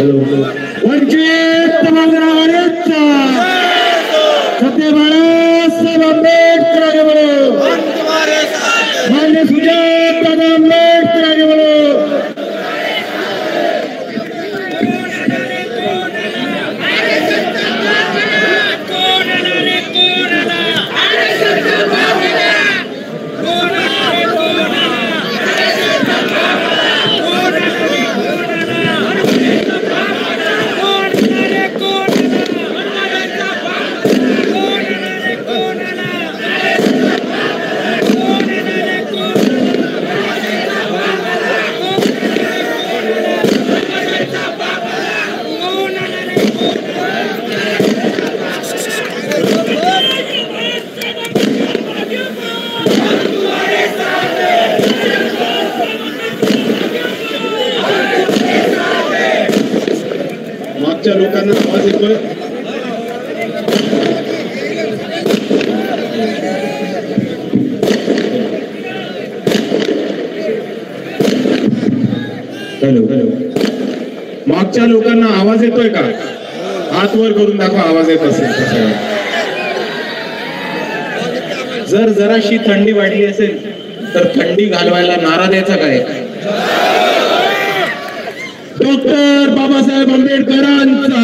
वंचित बहुजन आघाडीचा सत्य बाळासाहेब आंबेडकर आगे बोलो, माननीय सुजातदादा आंबेडकर आगे बोलो। मागच्या लोकांना आवाज येतोय? हॅलो हॅलो, मागच्या लोकांना आवाज येतोय का? हात वर करून दाखवा आवाज येत असेल। जर जराशी थंडी वाढली असेल तर थंडी घालवायला नारा द्यायचा काय? डॉक्टर बाबासाहेब आंबेडकरांचा,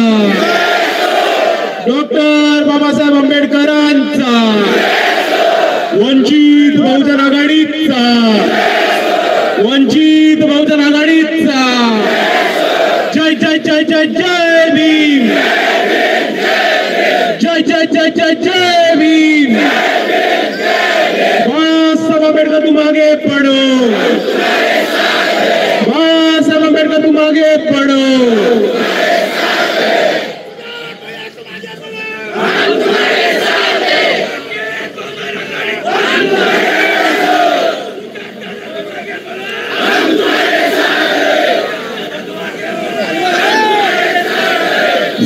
डॉक्टर बाबासाहेब आंबेडकरांचा, वंचित बहुजन आघाडीचा, वंचित बहुजन आघाडीचा जय जय जय जय जय भीम, जय जय जय जय जय भीम। बाबासाहेब आंबेडकर तुम आगे पढ़ो, बाबासाहेब आंबेडकर तुम आगे पढ़ो।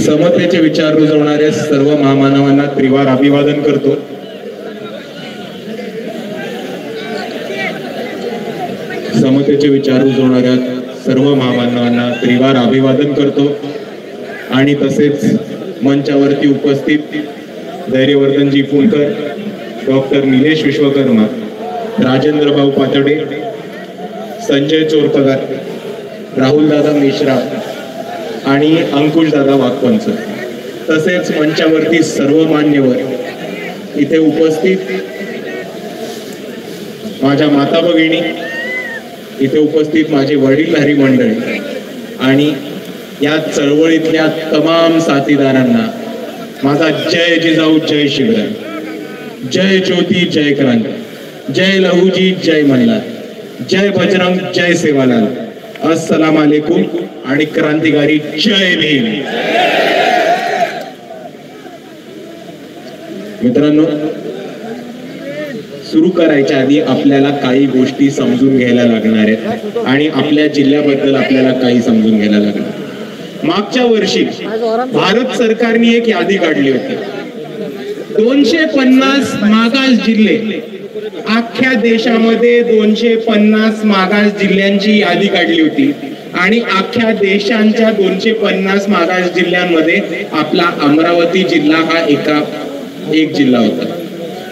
समतेचे विचार रुजवणाऱ्या सर्व महामानवांना त्रिवार अभिवादन करतो। समतेचे विचार रुजवणाऱ्या सर्व महामानवांना त्रिवार अभिवादन करतो आणि तसेच मंचावरती उपस्थित धैर्यवर्धनजी फुलकर, डॉक्टर निलेश विश्वकर्मा, राजेंद्र भाऊ पातडे, संजय चोरपगार, राहुल दादा मिश्रा आणि अंकुश दादा वाघपंच, तसेच मंचावरती सर्व मान्यवर, इथे उपस्थित माझ्या माता भगिनी, इथे उपस्थित माझे वडीलधारी मंडळी आणि या चळवळीतल्या तमाम साथीदारांना माझा जय जिजाऊ, जय शिवराय, जय ज्योती, जय क्रांती, जय लहूजी, जय मल्हार, जय बजरंग, जय सेवालाल, अस्सलाम वालेकुम आणि क्रांतिकारी जय भीम। मित्रांनो, सुरू करायच्या आधी आपल्याला काही गोष्टी समजून घ्यायला लागणार आहेत आणि आपल्या जिल्ह्याबद्दल आपल्याला काही समजून घ्यायला लागणार। मागच्या वर्षी भारत सरकारने एक यादी काढली होती, 250 मागास जिल्हे, अख्ख्या देशामध्ये 250 मागास जिल्ह्यांची यादी काढली होती आणि अख्ख्या देशांच्या 250 मागास जिल्ह्यांमध्ये आपला अमरावती जिल्हा हा एक जिल्हा होता।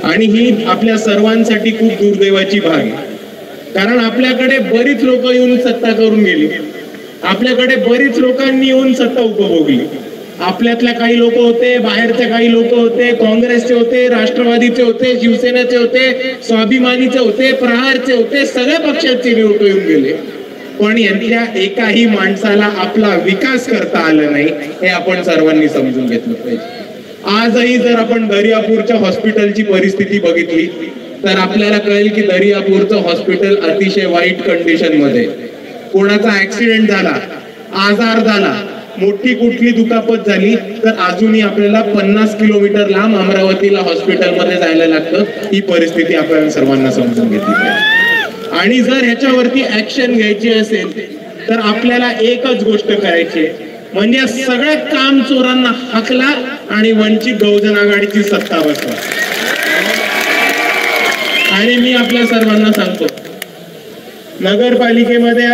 आणि ही आपल्या सर्वांसाठी खूप दुर्दैवाची बाब आहे, कारण आपल्याकडे बरीच लोक येऊन सत्ता करून गेली, आपल्याकडे बरीच लोकांनी येऊन सत्ता उपभोगली। आपल्यातल्या काही लोक होते, बाहेरचे काही लोक होते, काँग्रेसचे होते, राष्ट्रवादीचे होते, शिवसेनेचे होते, स्वाभिमानीचे होते, प्रहारचे होते, सगळ्या पक्षाचे लोक येऊन गेले, पण यांच्या एकाही माणसाला आपला विकास करता आला नाही, हे आपण सर्वांनी समजून घेतलं पाहिजे। आजही जर आपण दर्यापूरच्या हॉस्पिटलची परिस्थिती बघितली तर आपल्याला कळेल की दर्यापूरचं हॉस्पिटल अतिशय वाईट कंडिशन मध्ये, कोणाचा ऍक्सिडेंट झाला, आजार झाला, मोठी कुठली दुखापत झाली तर अजूनही आपल्याला 50 किलोमीटर लांब अमरावतीला हॉस्पिटलमध्ये जायला लागतं। ही परिस्थिती आपल्याला सर्वांना समजून घेतली पाहिजे आणि जर ह्याच्यावरती ऍक्शन घ्यायची असेल तर आपल्याला एकच गोष्ट करायची, म्हणजे सगळ्या काम चोरांना हाकला आणि वंचित बहुजन आघाडीची सत्ता बसवा। आणि मी आपल्या सर्वांना सांगतो, नगरपालिकेमध्ये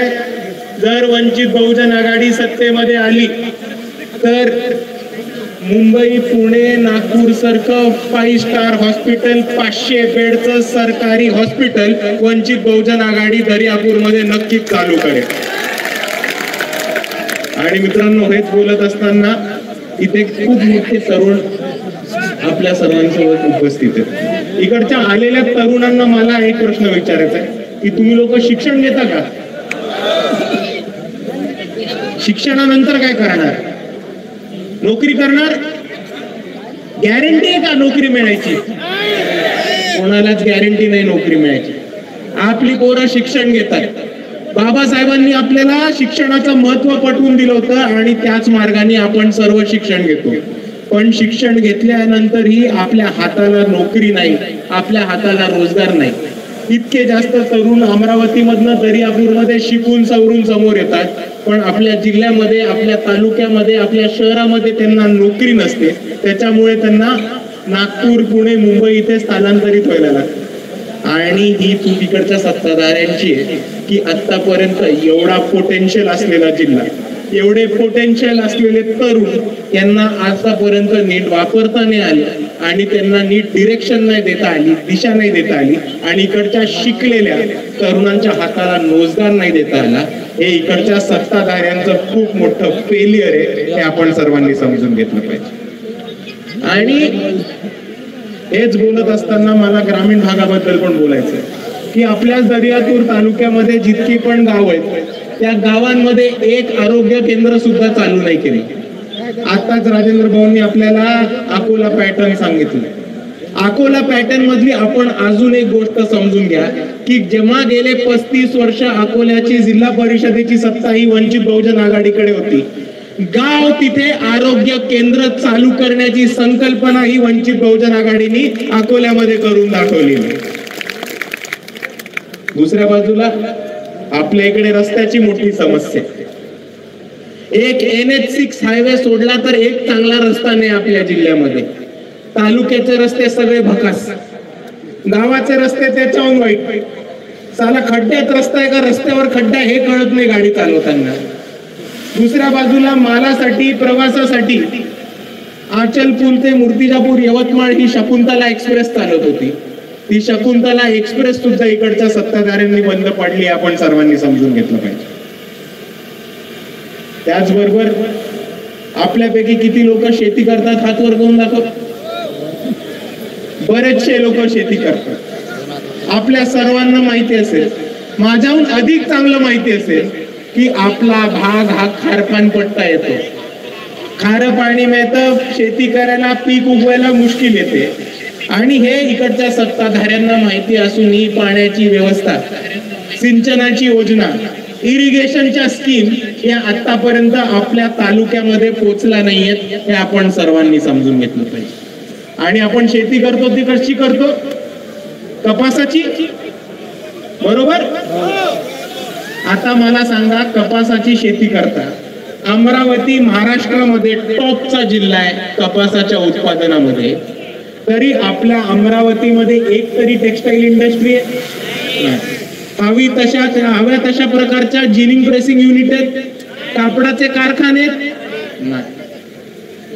जर वंचित बहुजन आघाडी सत्तेमध्ये आली तर मुंबई, पुणे, नागपूर सारखं 5 स्टार हॉस्पिटल, 500 बेडचं सरकारी हॉस्पिटल वंचित बहुजन आघाडी दर्यापूरमध्ये नक्कीच चालू करेल. आणि मित्रांनो, हेच बोलत असताना इथे खूप मोठे तरुण आपल्या सर्वांसोबत उपस्थित आहेत. इकडच्या आलेल्या तरुणांना मला एक प्रश्न विचारायचा आहे की तुम्ही लोक शिक्षण घेता का? शिक्षणानंतर काय करणार? नोकरी करणार? गॅरंटी आहे का नोकरी मिळायची? कोणालाच गॅरंटी नाही नोकरी मिळायची. आपली पोरं शिक्षण घेतात. बाबासाहेबांनी आपल्याला शिक्षणाचं महत्व पटवून दिलं होतं आणि त्याच मार्गाने आपण सर्व शिक्षण घेतो. पण शिक्षण घेतल्यानंतरही आपल्या हाताला नोकरी नाही, आपल्या हाताला रोजगार नाही. इतके जास्त तरुण अमरावतीमधनं दर्यापूरमध्ये शिकून सवरून समोर येतात, पण आपल्या जिल्ह्यामध्ये, आपल्या तालुक्यामध्ये, आपल्या शहरामध्ये त्यांना नोकरी नसते. त्याच्यामुळे त्यांना नागपूर, पुणे, मुंबई इथे स्थलांतरित व्हायला लागतं. आणि ही चूक इकडच्या सत्ताधाऱ्यांची आहे की आतापर्यंत एवढा पोटेन्शियल असलेला जिल्हा, एवढे पोटेन्शियल असलेले तरुण यांना आतापर्यंत नीट वापरता नाही आले आणि त्यांना नीट डिरेक्शन नाही देता आली, दिशा नाही देता आली. आणि इकडच्या शिकलेल्या तरुणांच्या हाताला रोजगार नाही देता आला. हे इकडच्या सत्ताधाऱ्यांचं खूप मोठं फेलियर आहे, हे आपण सर्वांनी समजून घेतलं पाहिजे. आणि हेच बोलत असताना मला ग्रामीण भागाबद्दल पण बोलायचं आहे की आपल्या दर्यापूर तालुक्यामध्ये जितकी पण गाव आहेत त्या गावांमध्ये एक आरोग्य केंद्र सुद्धा चालू नाही केले. आताच राजेंद्र भाऊंनी आपल्याला अकोला पॅटर्न सांगितलं. अकोला पॅटर्न मधली आपण अजून एक गोष्ट समजून घ्या की जेव्हा गेले 35 वर्ष अकोल्याची जिल्हा परिषदेची सत्ता ही वंचित बहुजन आघाडीकडे होती, गाव तिथे आरोग्य केंद्र चालू करण्याची संकल्पना ही वंचित बहुजन आघाडीने अकोल्यामध्ये करून दाखवली. दुसऱ्या बाजूला आपल्या इकडे रस्त्याची मोठी समस्या. एक NH6 हायवे सोडला तर एक चांगला रस्ता नाही आपल्या जिल्ह्यामध्ये. तालुक्याचे रस्ते सगळे भकास, गावाचे रस्ते त्याच्याहून वाईट. साला खड्ड्यात रस्ता आहे का रस्त्यावर खड्डा हे कळत नाही गाडी चालवताना. दुसऱ्या बाजूला मालासाठी, प्रवासासाठी आचलपूर ते मूर्तिजापूर यवतमाळ ही शकुंतला एक्सप्रेस चालत होती. ती शकुंतला एक्सप्रेस सुद्धा इकडच्या सत्ताधाऱ्यांनी बंद पाडली, आपण सर्वांनी समजून घेतलं पाहिजे. त्याचबरोबर आपल्यापैकी किती लोक शेती करतात हात वर करून दाखव. बरेचसे लोक शेती करतात. आपल्या सर्वांना माहिती असेल, माझ्याहून अधिक चांगलं माहिती असेल की आपला भाग हा खारपान पट्टा येतो. खारं पाणी मिळतं, शेती करायला, पीक उगवायला मुश्किल येते. आणि हे इकडच्या सत्ताधाऱ्यांना माहिती असूनही पाण्याची व्यवस्था, सिंचनाची योजना, इरिगेशनच्या स्कीम या आतापर्यंत आपल्या तालुक्यामध्ये पोहोचला नाहीयेत, हे आपण सर्वांनी समजून घेतलं पाहिजे. आणि आपण शेती करतो ती कशी करतो? कपासाची, बरोबर? आता मला सांगा, कपासाची शेती करता. अमरावती महाराष्ट्रामध्ये टॉपचा जिल्हा आहे कपासाच्या उत्पादनामध्ये. तरी आपल्या अमरावतीमध्ये एक तरी टेक्सटाईल इंडस्ट्री आहे? हव्या तशा प्रकारच्या जिनिंग प्रेसिंग युनिट आहेत, कापडाचे कारखाने नाही.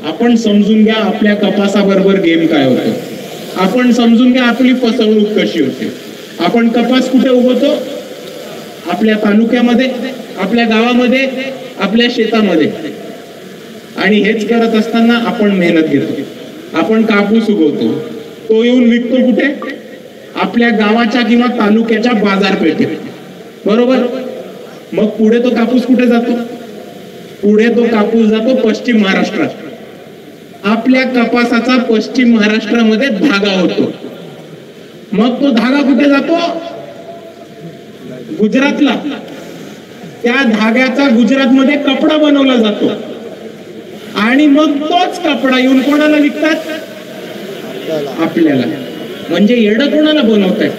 आपण समजून घ्या आपल्या कपासाबरोबर गेम काय होतो. आपण समजून घ्या आपली फसवणूक कशी होते. आपण कपास कुठे उगवतो? आपल्या तालुक्यामध्ये, आपल्या गावामध्ये, आपल्या शेतामध्ये. आणि हेच करत असताना आपण मेहनत घेतो. आपण कापूस उगवतो, तो येऊन विकतो कुठे? आपल्या गावाच्या किंवा तालुक्याच्या बाजारपेठेत, बरोबर? मग पुढे तो कापूस कुठे जातो? पुढे तो कापूस जातो पश्चिम महाराष्ट्रात. आपल्या कपासाचा पश्चिम महाराष्ट्रामध्ये धागा होतो. मग तो धागा कुठे जातो? गुजरातला. त्या धाग्याचा गुजरातमध्ये कपडा बनवला जातो. आणि मग तोच कपडा येऊन कोणाला विकतात? आपल्याला. म्हणजे येडं कोणाला बनवताय?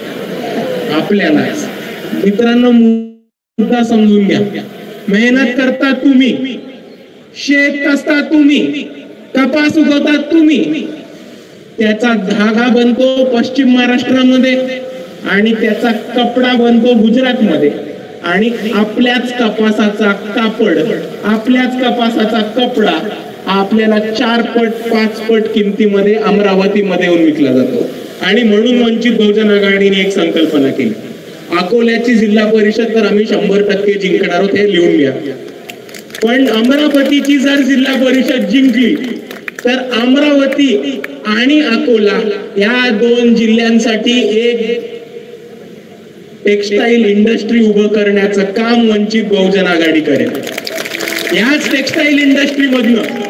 आपल्याला. मित्रांनो, मुद्दा समजून घ्या. मेहनत करता तुम्ही, शेत कसता तुम्ही, कपास उगवतात तुम्ही. त्याचा धागा बनतो पश्चिम महाराष्ट्रामध्ये आणि त्याचा कपडा बनतो गुजरातमध्ये. आणि आपल्याच कपासाचा कापड, आपल्याच कपासाचा कपडा आपल्याला 4 पट 5 पट किमतीमध्ये अमरावतीमध्ये येऊन विकला जातो. आणि म्हणून वंचित बहुजन आघाडीने एक संकल्पना केली, अकोल्याची जिल्हा परिषद तर आम्ही 100% जिंकणार आहोत, हे लिहून घ्या. पण अमरावतीची जर जिल्हा परिषद जिंकली तर अमरावती आणि अकोला या 2 जिल्ह्यांसाठी एक टेक्सटाईल इंडस्ट्री उभं करण्याचं काम वंचित बहुजन आघाडी करेल. याच टेक्सटाईल इंडस्ट्री मधनं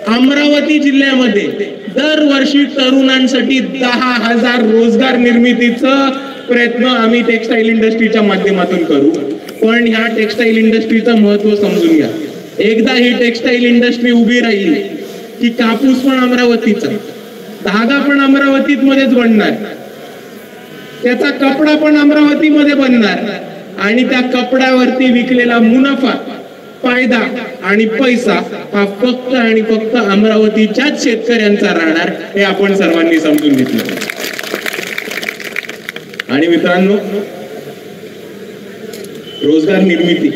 अमरावती जिल्ह्यामध्ये दरवर्षी तरुणांसाठी 10,000 रोजगार निर्मितीचा प्रयत्न आम्ही टेक्सटाईल इंडस्ट्रीच्या माध्यमातून करू. पण ह्या टेक्सटाईल इंडस्ट्रीचं महत्व समजून घ्या. एकदा ही टेक्सटाईल इंडस्ट्री उभी राहिली की कापूस पण अमरावतीचा, धागा पण अमरावतीत मध्येच बनणार, त्याचा कपडा पण अमरावतीमध्ये बनणार आणि त्या कपड्यावरती विकलेला मुनाफा, फायदा आणि पैसा हा फक्त आणि फक्त अमरावतीच्याच शेतकऱ्यांचा राहणार, हे आपण सर्वांनी समजून घेतलं. आणि मित्रांनो, रोजगार निर्मिती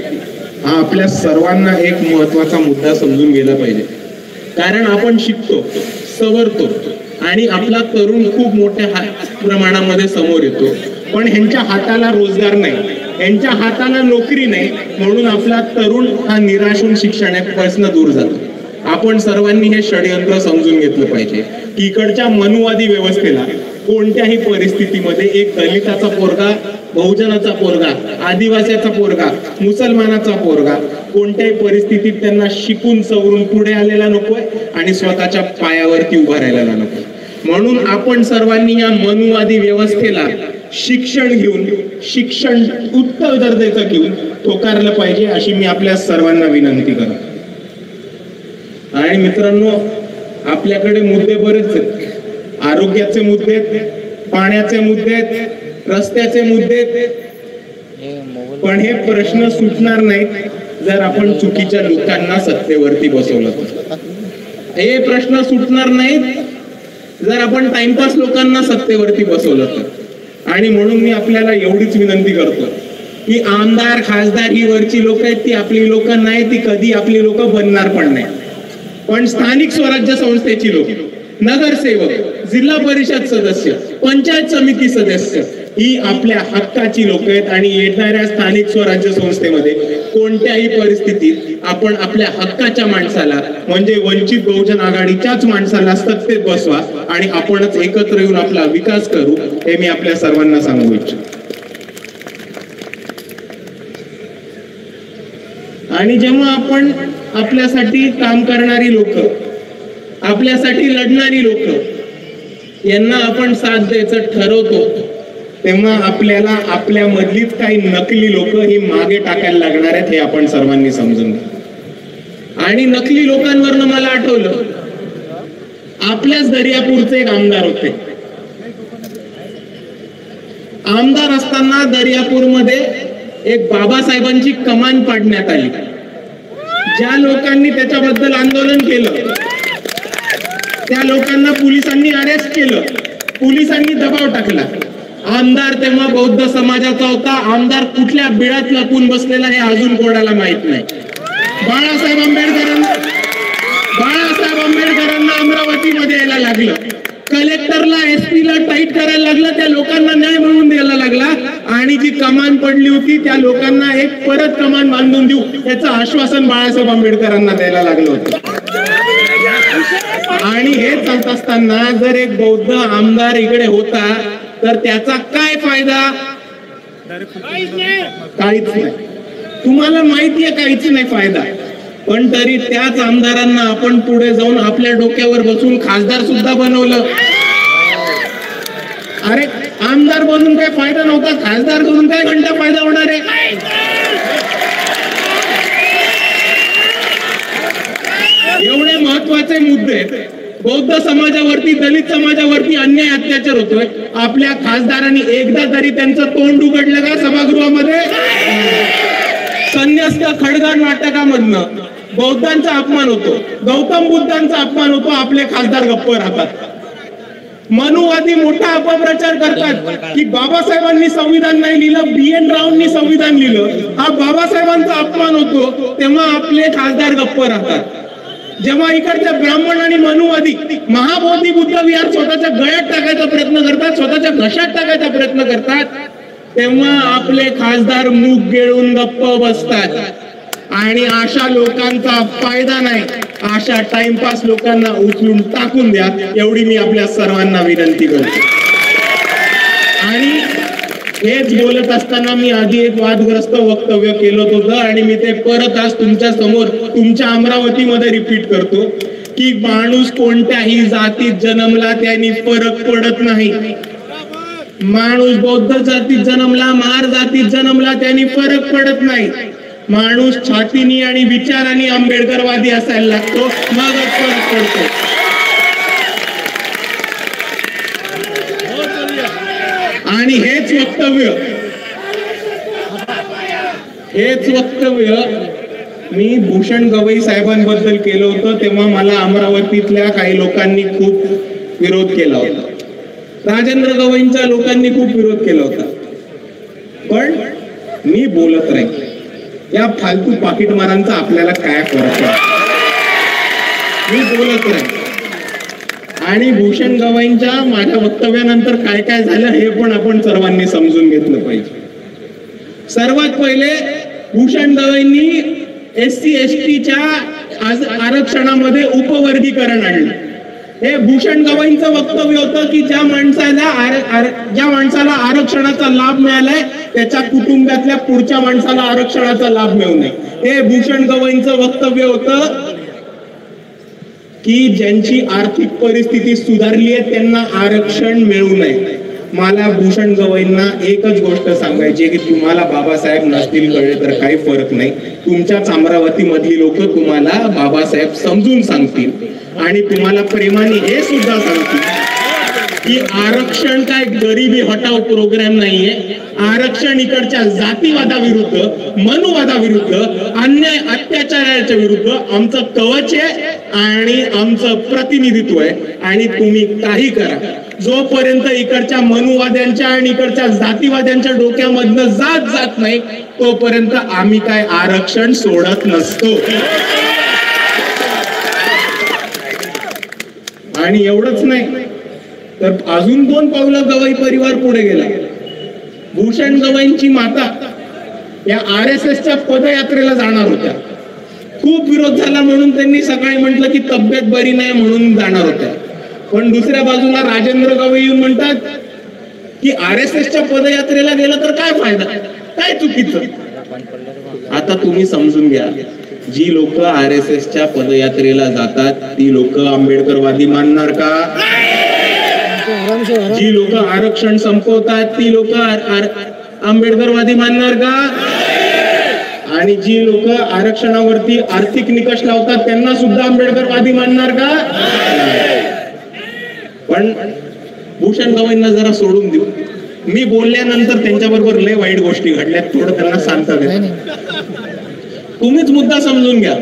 हा आपल्या सर्वांना एक महत्वाचा मुद्दा समजून गेला पाहिजे. कारण आपण शिकतो, सवरतो आणि आपला तरुण खूप मोठ्या प्रमाणामध्ये समोर येतो, पण ह्यांच्या हाताला रोजगार नाही, यांच्या हाताला नोकरी नाही, म्हणून आपला तरुण हा निराशून शिक्षणापासून दूर जातो. आपण सर्वांनी हे षडयंत्र समजून घेतलं पाहिजे की इकडच्या मनुवादी व्यवस्थेला कोणत्याही परिस्थितीमध्ये एक दलिताचा पोरगा, बहुजनाचा पोरगा, आदिवासीचा पोरगा, मुसलमानाचा पोरगा कोणत्याही परिस्थितीत त्यांना शिकून सवरून पुढे आलेला नकोय आणि स्वतःच्या पायावरती उभा राहिलेला नकोय. म्हणून आपण सर्वांनी या मनुवादी व्यवस्थेला शिक्षण घेऊन, शिक्षण उच्च दर्जाचं घेऊन ठोकारलं पाहिजे, अशी मी आपल्या सर्वांना विनंती करतो. आणि मित्रांनो, आपल्याकडे मुद्दे बरेच आहेत. आरोग्याचे मुद्दे, पाण्याचे मुद्दे, रस्त्याचे मुद्दे, पण हे प्रश्न सुटणार नाहीत जर आपण चुकीच्या लोकांना सत्तेवरती बसवलं तर. हे प्रश्न सुटणार नाहीत जर आपण टाइमपास लोकांना सत्तेवरती बसवलं तर. आणि म्हणून मी आपल्याला एवढीच विनंती करतो की आमदार, खासदार ही वरची लोक आहेत, ती आपली लोक नाही, ती कधी आपली लोक बनणार पण नाही. पण स्थानिक स्वराज्य संस्थेची लोक, नगरसेवक, जिल्हा परिषद सदस्य, पंचायत समिती सदस्य ही आपल्या हक्काची लोक आहेत. आणि येणाऱ्या स्थानिक स्वराज्य संस्थेमध्ये कोणत्याही परिस्थितीत आपण आपल्या हक्काच्या माणसाला, म्हणजे वंचित बहुजन आघाडीच्याच माणसाला सत्तेत बसवा आणि आपणच एकत्र येऊन आपला विकास करू, हे मी आपल्या सर्वांना सांगू इच्छितो. आणि जेव्हा आपण आपल्यासाठी काम करणारी लोक, आपल्यासाठी लढणारी लोक यांना आपण साथ द्यायचं ठरवतो, तेव्हा आपल्याला आपल्या मधलीच काही नकली लोक ही मागे टाकायला लागणार आहेत, हे आपण सर्वांनी समजून घ्या. आणि नकली लोकांवरनं मला आठवलं, आपल्याच दर्यापूरचे एक आमदार होते. आमदार असताना दर्यापूरमध्ये एक बाबासाहेबांची कमान पाडण्यात आली. ज्या लोकांनी त्याच्याबद्दल आंदोलन केलं त्या लोकांना पोलिसांनी अरेस्ट केलं, पोलिसांनी दबाव टाकला. आमदार तेव्हा बौद्ध समाजाचा होता. आमदार कुठल्या बिळात लपून बसलेला हे अजून कोणाला माहित नाही. बाळासाहेब आंबेडकरांना अमरावतीमध्ये यायला लागलं, कलेक्टरला, एसपीला टाईट करायला लागलं, त्या लोकांना न्याय मिळवून द्यायला लागला. आणि जी कमान पडली होती त्या लोकांना एक परत कमान बांधून देऊ याचं आश्वासन बाळासाहेब आंबेडकरांना द्यायला लागलं होतं. आणि हे चालत असताना जर एक बौद्ध आमदार इकडे होता तर त्याचा काय फायदा? काहीच नाही. तुम्हाला माहितीये काहीच नाही फायदा. पण तरी त्याच आमदारांना आपण पुढे जाऊन आपल्या डोक्यावर बसून खासदार सुद्धा बनवलं. अरे आमदार बनून काय फायदा नव्हता, खासदार बनून काय घंटा फायदा होणार आहे? एवढे महत्वाचे मुद्दे, बौद्ध समाजावरती, दलित समाजावरती अन्याय अत्याचार होतोय, आपल्या खासदारांनी एकदा तरी त्यांचं तोंड उघडलं का सभागृहामध्ये? संन्यस्त खडगा नाटकामधनं बौद्धांचा अपमान होतो, गौतम बुद्धांचा अपमान होतो, आपले खासदार गप्प राहतात. मनुवादी मोठा अपप्रचार करतात की बाबासाहेबांनी संविधान नाही लिहिलं, BN रावांनी संविधान लिहिलं. हा बाबासाहेबांचा अपमान होतो तेव्हा आपले खासदार गप्प राहतात. जेव्हा इकडच्या ब्राह्मण आणि मनुवादी महाबोधी बुद्ध विहार स्वतःच्या गळ्यात टाकायचा प्रयत्न करतात, स्वतःच्या घशात टाकायचा प्रयत्न करतात, तेव्हा आपले खासदार मूग गिळून गप्प बसतात. आणि अशा लोकांचा फायदा नाही, अशा टाइमपास लोकांना उचलून टाकून द्या, एवढी मी आपल्या सर्वांना विनंती करतो. आणि हेच बोलत असताना मी आधी एक वादग्रस्त वक्तव्य केलं होतं आणि मी ते परत आज तुमच्या समोर तुमच्या अमरावतीमध्ये रिपीट करतो की माणूस कोणत्याही जातीत जन्मला त्यांनी फरक पडत नाही. माणूस बौद्ध जातीत जन्मला, महार जातीत जन्मला त्यांनी फरक पडत नाही. माणूस छातीनी आणि विचारांनी आंबेडकरवादी असायला लागतो, मगच फरक पडतो. आणि हेच वक्तव्य मी भूषण गवई साहेबांबद्दल केलं होतं, तेव्हा मला अमरावतीतल्या काही लोकांनी खूप विरोध केला होता. राजेंद्र गवईंच्या लोकांनी खूप विरोध केला होता. पण मी बोलत राहील. या फालतू पाकिटमारांचा आपल्याला काय फरक आहे, मी बोलत राहील. आणि भूषण गवईंच्या माझ्या वक्तव्यानंतर काय काय झालं हे पण आपण सर्वांनी समजून घेतलं पाहिजे. सर्वात पहिले भूषण गवईंनी SC STच्या आरक्षणामध्ये उपवर्गीकरण आणलं. हे भूषण गवईंचं वक्तव्य होतं की ज्या माणसाला आरक्षणाचा लाभ मिळालाय त्याच्या कुटुंबातल्या पुढच्या माणसाला आरक्षणाचा लाभ मिळू नये. हे भूषण गवईंचं वक्तव्य होतं की ज्यांची आर्थिक परिस्थिती सुधारली आहे त्यांना आरक्षण मिळू नये. मला भूषण गवईंना एकच गोष्ट सांगायची आहे की तुम्हाला बाबासाहेब नसतील कळले तर काही फरक नाही. तुमच्याच अमरावती मधली लोक तुम्हाला बाबासाहेब समजून सांगतील आणि तुम्हाला प्रेमाने हे सुद्धा सांगतील की आरक्षण काय गरिबी हटाव प्रोग्राम नाहीये. आरक्षण इकडच्या जातीवादाविरुद्ध, मनुवादाविरुद्ध, अन्याय अत्याचाराच्या विरुद्ध आमचं कवच आहे आणि आमचं प्रतिनिधित्व आहे. आणि तुम्ही काही करा, जोपर्यंत इकडच्या मनुवाद्यांच्या आणि इकडच्या जातीवाद्यांच्या डोक्यामधनं जात नाही तोपर्यंत आम्ही काय आरक्षण सोडत नसतो. आणि एवढंच नाही तर अजून 2 पावलं गवई परिवार पुढे गेला. भूषण गवईंची माता या RSSच्या पदयात्रेला जाणार होत्या. खूप विरोध झाला म्हणून त्यांनी सकाळी म्हटलं की तब्येत बरी नाही म्हणून जाणार होत्या. पण दुसऱ्या बाजूला राजेंद्र गवई येऊन म्हणतात की RSSच्या पदयात्रेला गेलं तर काय फायदा, काय चुकीचं. आता तुम्ही समजून घ्या, जी लोक RSSच्या पदयात्रेला जातात ती लोक आंबेडकरवादी मानणार का? जी लोक आरक्षण संपवतात ती लोक आंबेडकरवादी मानणार का? आणि जी लोक आरक्षणावरती आर्थिक निकष लावतात त्यांना सुद्धा आंबेडकरवादी मानणार का? पण भूषण गवईंना जरा सोडून देऊ. मी बोलल्यानंतर त्यांच्याबरोबर लय वाईट गोष्टी घडल्यात, थोडं त्यांना सांगता येईल. तुम्हीच मुद्दा समजून घ्या.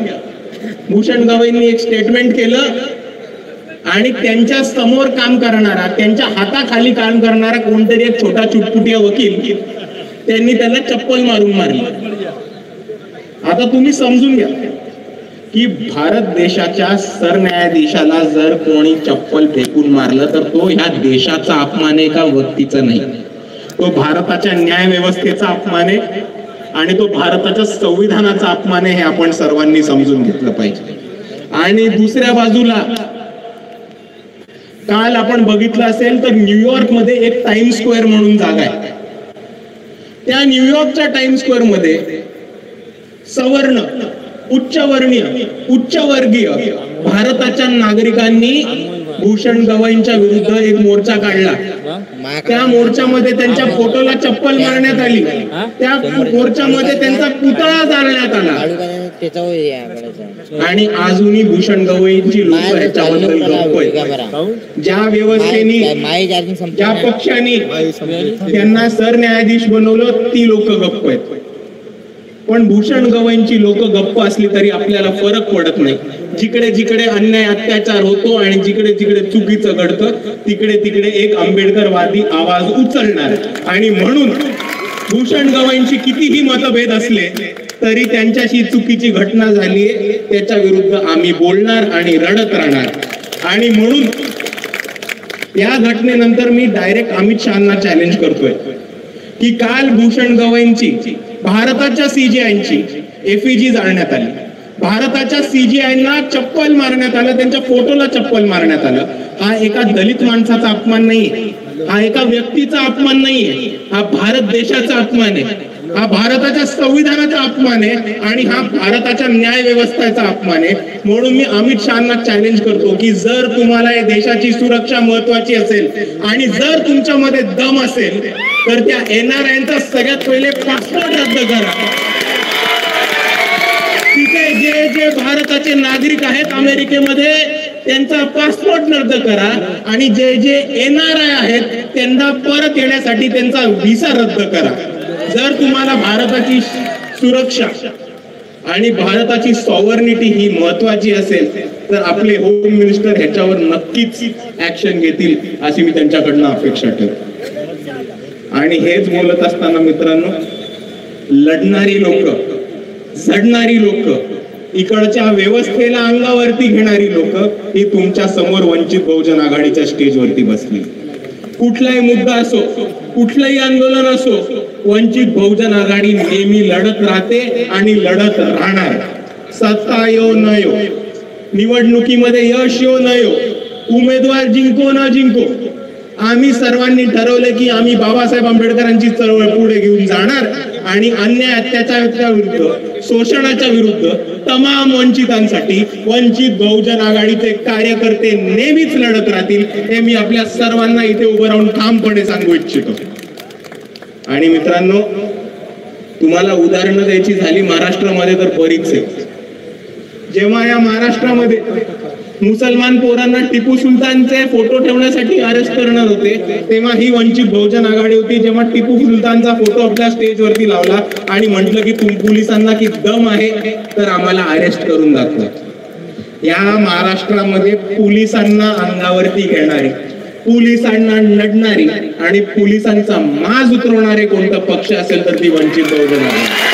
भूषण गवईंनी एक स्टेटमेंट केलं आणि त्यांच्या समोर काम करणारा, त्यांच्या हाताखाली काम करणारा कोणतरी एक छोटा चुटपुटिया वकील त्यांनी त्याला चप्पल मारून मारली. आता तुम्ही समजून घ्या की भारत देशाच्या सरन्यायाधीशाला जर कोणी चप्पल फेकून मारलं तर तो ह्या देशाचा अपमान आहे का व्यक्तीचा नाही. तो भारताच्या न्याय व्यवस्थेचा अपमान आहे आणि तो भारताच्या संविधानाचा अपमान आहे, हे आपण सर्वांनी समजून घेतलं पाहिजे. आणि दुसऱ्या बाजूला काल आपण बघितलं असेल तर न्यूयॉर्क मध्ये एक टाइम स्क्वेअर म्हणून जागा आहे. त्या न्यूयॉर्कच्या टाइम स्क्वेअर मध्ये सवर्ण, उच्चवर्णीय, उच्चवर्गीय भारताच्या नागरिकांनी भूषण गवईंच्या विरुद्ध एक मोर्चा काढला. त्या मोर्चामध्ये त्यांच्या फोटोला चप्पल मारण्यात आली. त्या मोर्चामध्ये त्यांचा पुतळा जाळण्यात आला. आणि अजूनही भूषण गवईंची लोक ह्याच्याबद्दल गप्प आहेत. ज्या व्यवस्थेने, ज्या पक्षाने त्यांना सरन्यायाधीश बनवलं ती लोक गप्प आहेत. पण भूषण गवईंची लोक गप्प असली तरी आपल्याला फरक पडत नाही. जिकडे जिकडे अन्याय अत्याचार होतो आणि जिकडे जिकडे चुकीचं घडतं तिकडे तिकडे एक आंबेडकरवादी आवाज उचलणार. आणि म्हणून भूषण गवईंची कितीही मतभेद असले तरी त्यांच्याशी चुकीची घटना झालीये त्याच्या विरुद्ध आम्ही बोलणार आणि रडत राहणार. आणि म्हणून या घटनेनंतर मी डायरेक्ट अमित शहाना चॅलेंज करतोय की काल भूषण गवईंची भारताच्या सीजीआयची एफईजी जाळण्यात आली. भारताच्या सीजीआयना चप्पल मारण्यात आलं, त्यांच्या फोटोला चप्पल मारण्यात आलं. हा एका दलित माणसाचा अपमान नाहीये, हा एका व्यक्तीचा अपमान नाहीये, हा भारत देशाचा अपमान आहे, हा भारताच्या संविधानाचा अपमान आहे आणि हा भारताच्या न्याय व्यवस्थेचा अपमान आहे. म्हणून मी अमित शहाना चॅलेंज करतो की जर तुम्हाला या देशाची सुरक्षा महत्वाची असेल आणि जर तुमच्यामध्ये दम असेल तर त्या NRIंचा सगळ्यात पहिले पासपोर्ट रद्द करा. तिथे जे जे भारताचे नागरिक आहेत अमेरिकेमध्ये त्यांचा पासपोर्ट रद्द करा आणि जे जे NRI आहेत त्यांना परत येण्यासाठी त्यांचा व्हिसा रद्द करा. जर तुम्हाला भारताची सुरक्षा आणि भारताची सॉव्हर्निटी ही महत्वाची असेल तर आपले होम मिनिस्टर ह्याच्यावर नक्कीच ऍक्शन घेतील अशी मी त्यांच्याकडनं अपेक्षा ठेवतो. आणि हेच बोलत असताना मित्रांनो, लढणारी लोक, झडणारी लोक, इकडच्या व्यवस्थेला अंगावरती घेणारी लोक ही तुमच्या समोर वंचित बहुजन आघाडीच्या स्टेजवरती बसली. कुठलाही मुद्दा असो, कुठलंही आंदोलन असो, वंचित बहुजन आघाडी नेहमी लढत राहते आणि लढत राहणार. सत्ता येऊ न येऊ, निवडणुकीमध्ये यश येऊ न येऊ, उमेदवार जिंको न जिंको, आम्ही सर्वांनी ठरवलं की आम्ही बाबासाहेब आंबेडकरांची चळवळ पुढे घेऊन जाणार आणि अन्याय अत्याचाराच्या विरुद्ध, शोषणाच्या विरुद्ध, तमाम वंचितांसाठी वंचित बहुजन आघाडीचे कार्यकर्ते नेहमीच लढत राहतील हे मी आपल्या सर्वांना इथे उभं राहून ठामपणे सांगू इच्छितो. आणि मित्रांनो, तुम्हाला उदाहरणं द्यायची झाली महाराष्ट्रामध्ये तर बरीच आहे. जेव्हा या महाराष्ट्रामध्ये मुसलमान पोरांना टिपू सुलतानचे फोटो ठेवण्यासाठी अरेस्ट करणार होते तेव्हा ही वंचित बहुजन आघाडी होती. जेव्हा टिपू सुलतानचा फोटो आपल्या स्टेजवरती लावला आणि म्हटलं की पोलिसांना की दम आहे तर आम्हाला अरेस्ट करून दाखवा. या महाराष्ट्रामध्ये पोलिसांना अंगावरती घेणारे, पोलिसांना लढणारी आणि पोलिसांचा माज उतरवणारे कोणता पक्ष असेल तर ती वंचित बहुजन आघाडी.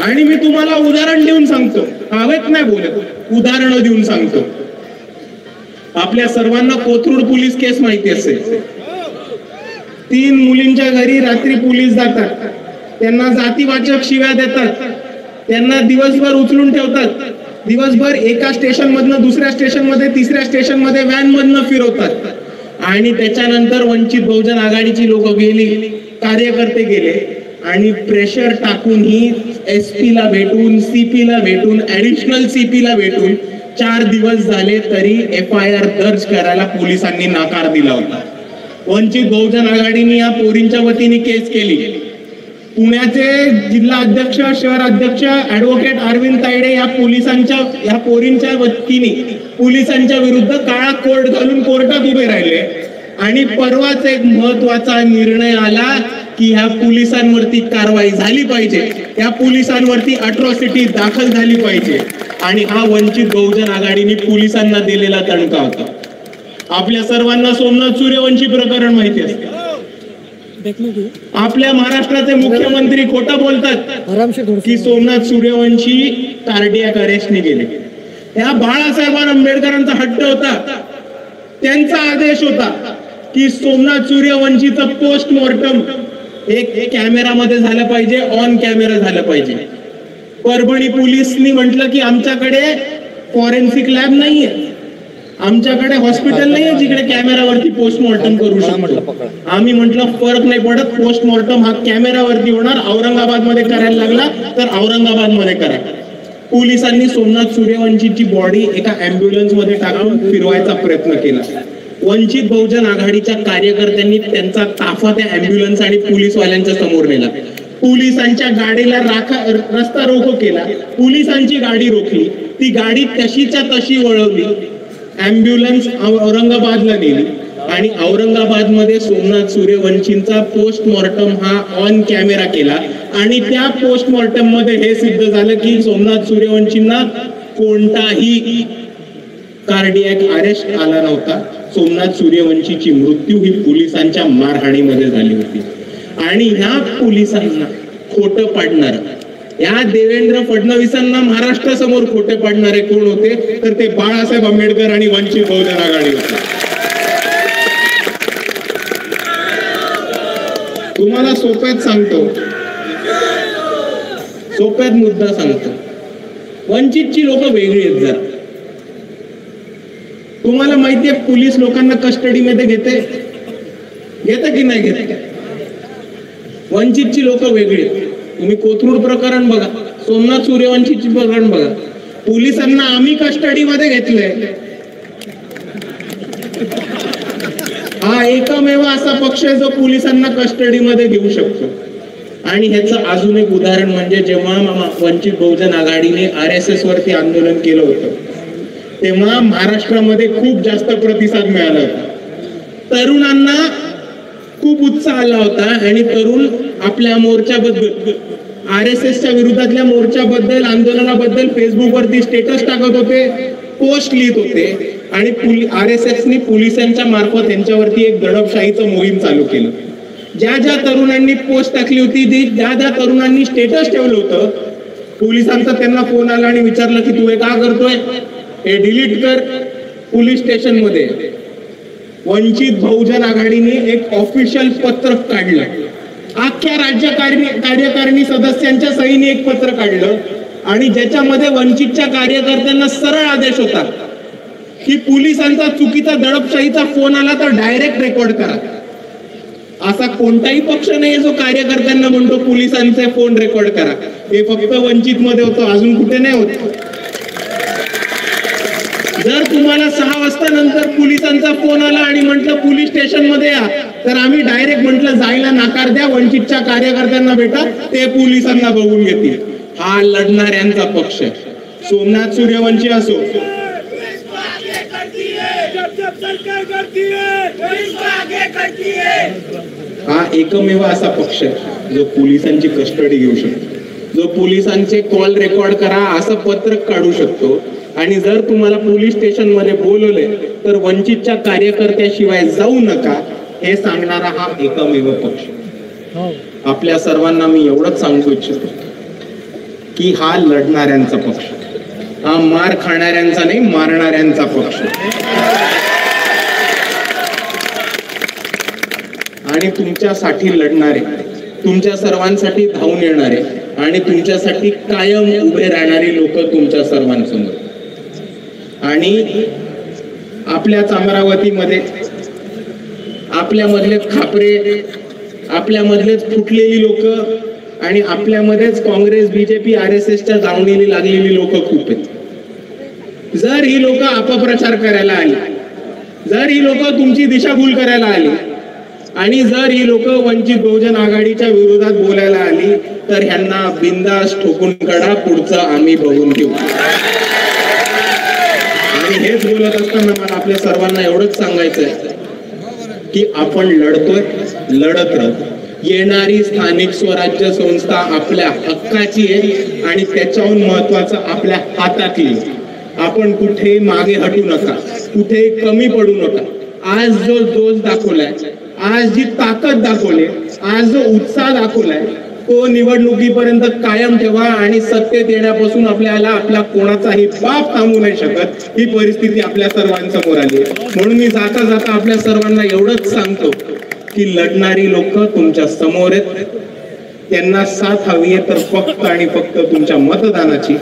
आणि मी तुम्हाला उदाहरण देऊन सांगतो, हवेत नाही बोलत, उदाहरण देऊन सांगतो. आपल्या सर्वांना कोथरूड पोलीस केस माहिती असेल. 3 मुलींच्या घरी रात्री पोलीस जातात, त्यांना जातीवाचक शिव्या देतात, त्यांना दिवसभर उचलून ठेवतात, दिवसभर एका स्टेशन मधनं दुसऱ्या स्टेशन मध्ये, तिसऱ्या स्टेशन मध्ये व्हॅन मधनं फिरवतात. आणि त्याच्यानंतर वंचित बहुजन आघाडीची लोक गेली, कार्यकर्ते गेले आणि प्रेशर टाकून ही SP ला भेटून, CP ला भेटून, ऍडिशनल CP ला भेटून 4 दिवस झाले तरी FIR दर्ज करायला पोलिसांनी नकार दिला होता. वंचित बहुजन आघाडीने या पोरींच्या वतीने केस केली. पुण्याचे जिल्हा अध्यक्ष, शहर अध्यक्ष ऍडव्होकेट अरविंद तायडे या पोरींच्या वतीने पोलिसांच्या विरुद्ध काळा कोर्ट घालून कोर्टात उभे राहिले. आणि परवाच एक महत्वाचा निर्णय आला की ह्या पोलिसांवरती कारवाई झाली पाहिजे, या पोलिसांवरती अट्रॉसिटी दाखल झाली पाहिजे. आणि हा वंचित बहुजन आघाडीने पोलिसांना दिलेला दणका होता. आपल्या सर्वांना सोमनाथ सूर्यवंशी प्रकरण माहिती असते. आपल्या महाराष्ट्राचे मुख्यमंत्री खोटं बोलतात की सोमनाथ सूर्यवंशी कार्डियाक अरेस्टने गेले. या बाळासाहेब आंबेडकरांचा हट्ट होता, त्यांचा आदेश होता की सोमनाथ सूर्यवंशीचं पोस्टमॉर्टम एक कॅमेरामध्ये झालं पाहिजे, ऑन कॅमेरा झालं पाहिजे. परभणी पोलिसनी म्हटलं की आमच्याकडे फॉरेन्सिक लॅब नाहीये, आमच्याकडे हॉस्पिटल नाहीये जिकडे कॅमेरावरती पोस्टमॉर्टम करू शकतो. आम्ही म्हटलं फरक नाही पडत, पोस्टमॉर्टम हा कॅमेरावरती होणार, औरंगाबाद मध्ये करायला लागला तर औरंगाबाद मध्ये करा. पोलिसांनी सोमनाथ सूर्यवंशीची बॉडी एका अँब्युलन्स मध्ये टाकून फिरवायचा प्रयत्न केला. वंचित बहुजन आघाडीच्या कार्यकर्त्यांनी त्यांचा ताफा त्या अँब्युलन्स आणि पोलीसवाल्यांच्या समोर नेला. पोलिसांच्या गाडीला रस्ता रोको केला, पोलिसांची गाडी रोखली, ती गाडी तशीच्या तशी वळवली, अँब्युलन्स औरंगाबादला नेली. आणि औरंगाबादमध्ये सोमनाथ सूर्यवंशींचा पोस्टमॉर्टम हा ऑन कॅमेरा केला आणि त्या पोस्टमॉर्टम मध्ये हे सिद्ध झालं की सोमनाथ सूर्यवंशींना कोणताही कार्डियक अरेस्ट आला नव्हता. सोमनाथ सूर्यवंशीची मृत्यू ही पोलिसांच्या मारहाणीमध्ये झाली होती. आणि ह्या पोलिसांना खोटं पाडणार, या देवेंद्र फडणवीसांना महाराष्ट्रासमोर खोटे पाडणारे कोण होते तर ते बाळासाहेब आंबेडकर आणि वंचित बहुजन आघाडी होते. तुम्हाला सोप्यात सांगतो, सोप्यात मुद्दा सांगतो. वंचितची लोक वेगळी आहेत जरा. तुम्हाला माहितीये पोलीस लोकांना कस्टडीमध्ये घेते की नाही घेते? वंचितची लोक वेगळी आहेत. तुम्ही कोथरूड प्रकरण बघा, सोमनाथ सूर्यवंशीची प्रकरण बघा. पोलिसांना आम्ही कस्टडीमध्ये घेतलंय. हा एकमेव असा पक्ष आहे जो पोलिसांना कस्टडीमध्ये घेऊ शकतो. आणि ह्याचं अजून एक उदाहरण म्हणजे जेव्हा वंचित बहुजन आघाडीने RSS वरती आंदोलन केलं होतं तेव्हा महाराष्ट्रामध्ये खूप जास्त प्रतिसाद मिळाला होता. तरुणांना खूप उत्साह आला होता आणि तरुण आपल्या मोर्चाबद्दल, RSSच्या विरोधातल्या मोर्चाबद्दल, आंदोलनाबद्दल फेसबुकवरती स्टेटस टाकत होते, पोस्ट लिहित होते. आणि RSSने पोलिसांच्या मार्फत त्यांच्यावरती एक दडपशाहीचं मोहीम चालू केलं. ज्या ज्या तरुणांनी पोस्ट टाकली होती, ज्या ज्या तरुणांनी स्टेटस ठेवलं होतं, पोलिसांचा त्यांना फोन आला आणि विचारलं की तू हे का करतोय, हे डिलीट कर. पोलीस स्टेशन मध्ये वंचित बहुजन आघाडीने एक ऑफिशियल पत्रक काढलं. अख्ख्या राज्य कार्यकारिणी सदस्यांच्या सहीने एक पत्र काढलं आणि ज्याच्यामध्ये वंचितच्या कार्यकर्त्यांना सरळ आदेश होता की पोलिसांचा चुकीचा दडपशाहीचा फोन आला तर डायरेक्ट रेकॉर्ड करा. असा कोणताही पक्ष नाही जो कार्यकर्त्यांना म्हणतो पोलिसांचे फोन रेकॉर्ड करा. हे फक्त वंचित मध्ये होतं, अजून कुठे नाही होत. जर तुम्हाला 6 वाजता नंतर पोलिसांचा फोन आला आणि म्हटलं पोलीस स्टेशन मध्ये या, तर आम्ही डायरेक्ट म्हटलं जायला नकार द्या, वंचितच्या कार्यकर्त्यांना भेटा, ते पोलिसांना बघून घेतील. हा लढणाऱ्यांचा पक्ष. सोमनाथ सूर्यवंशी असो, हा एकमेव असा पक्ष जो पोलिसांची कस्टडी घेऊ शकतो, जो पोलिसांचे कॉल रेकॉर्ड करा असं पत्रक काढू शकतो. आणि जर तुम्हाला पोलीस स्टेशन मध्ये बोलवले तर वंचितच्या कार्यकर्त्याशिवाय जाऊ नका हे सांगणारा हा एकमेव पक्ष. आपल्या सर्वांना मी एवढंच सांगू इच्छितो की हा लढणाऱ्यांचा पक्ष, हा मार खाणाऱ्यांचा नाही, मारणाऱ्यांचा पक्ष. आणि तुमच्यासाठी लढणारे, तुमच्या सर्वांसाठी धावून येणारे आणि तुमच्यासाठी कायम उभे राहणारी लोक तुमच्या सर्वांसमोर. आणि आपल्याच अमरावतीमध्ये आपल्यामधले खापरे, आपल्यामधलेच फुटलेली लोक आणि आपल्यामध्येच काँग्रेस, BJP, RSSच्या दावणीला लागलेली लोक खूप आहेत. जर ही लोक अपप्रचार करायला आली, जर ही लोक तुमची दिशाभूल करायला आली आणि जर ही लोक वंचित बहुजन आघाडीच्या विरोधात बोलायला आली तर ह्यांना बिंदास ठोकून काढा, पुढचं आम्ही बघून घेऊ. आणि हेच बोलत असताना मला आपल्या सर्वांना एवढंच सांगायचंय की आपण लढतोय, लढत राहतो. येणारी स्थानिक स्वराज्य संस्था आपल्या हक्काची आहे आणि त्याच्याहून महत्वाचं आपल्या हातातली. आपण कुठे मागे हटू नका, कुठे कमी पडू नका. आज जो जोश दाखवलाय, आज जी ताकद दाखवली, आज जो उत्साह दाखवलाय तो निवडणुकीपर्यंत कायम ठेवा. आणि सत्तेत येण्यापासून आपल्याला आपला कोणाचाही बाप थांबू नाही शकत, ही परिस्थिती आपल्या सर्वांसमोर आली. म्हणून मी जाता जाता आपल्या सर्वांना एवढंच सांगतो की लढणारी लोक तुमच्या समोर आहेत. त्यांना साथ हवी आहे तर फक्त आणि फक्त तुमच्या मतदानाची.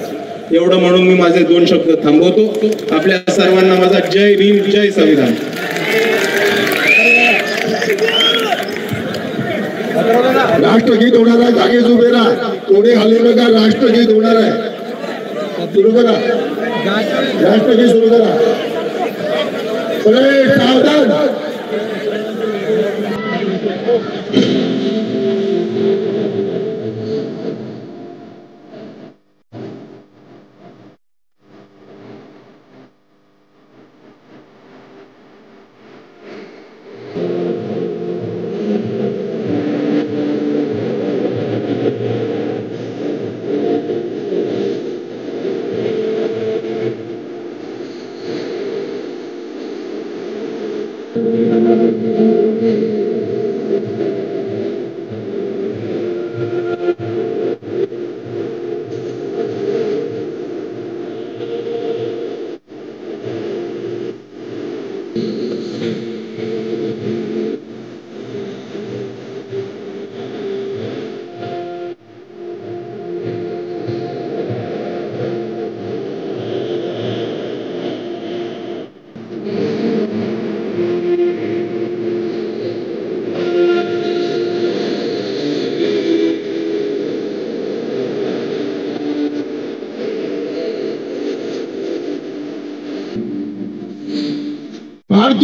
एवढं म्हणून मी माझे 2 शब्द थांबवतो. आपल्या सर्वांना माझा जय भीम, जय संविधान. राष्ट्रगीत होणार आहे, जागेच उभे राहा, थोडे हले बघा. राष्ट्रगीत होणार आहे, सुरू करा. राष्ट्रगीत सुरू करा. सावधान.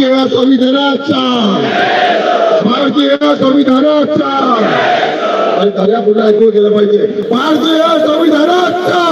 भारतीय संविधानाचा, भारतीय संविधानाचा, आणि त्याला पुन्हा ऐकून गेलं पाहिजे, भारतीय संविधानाचा.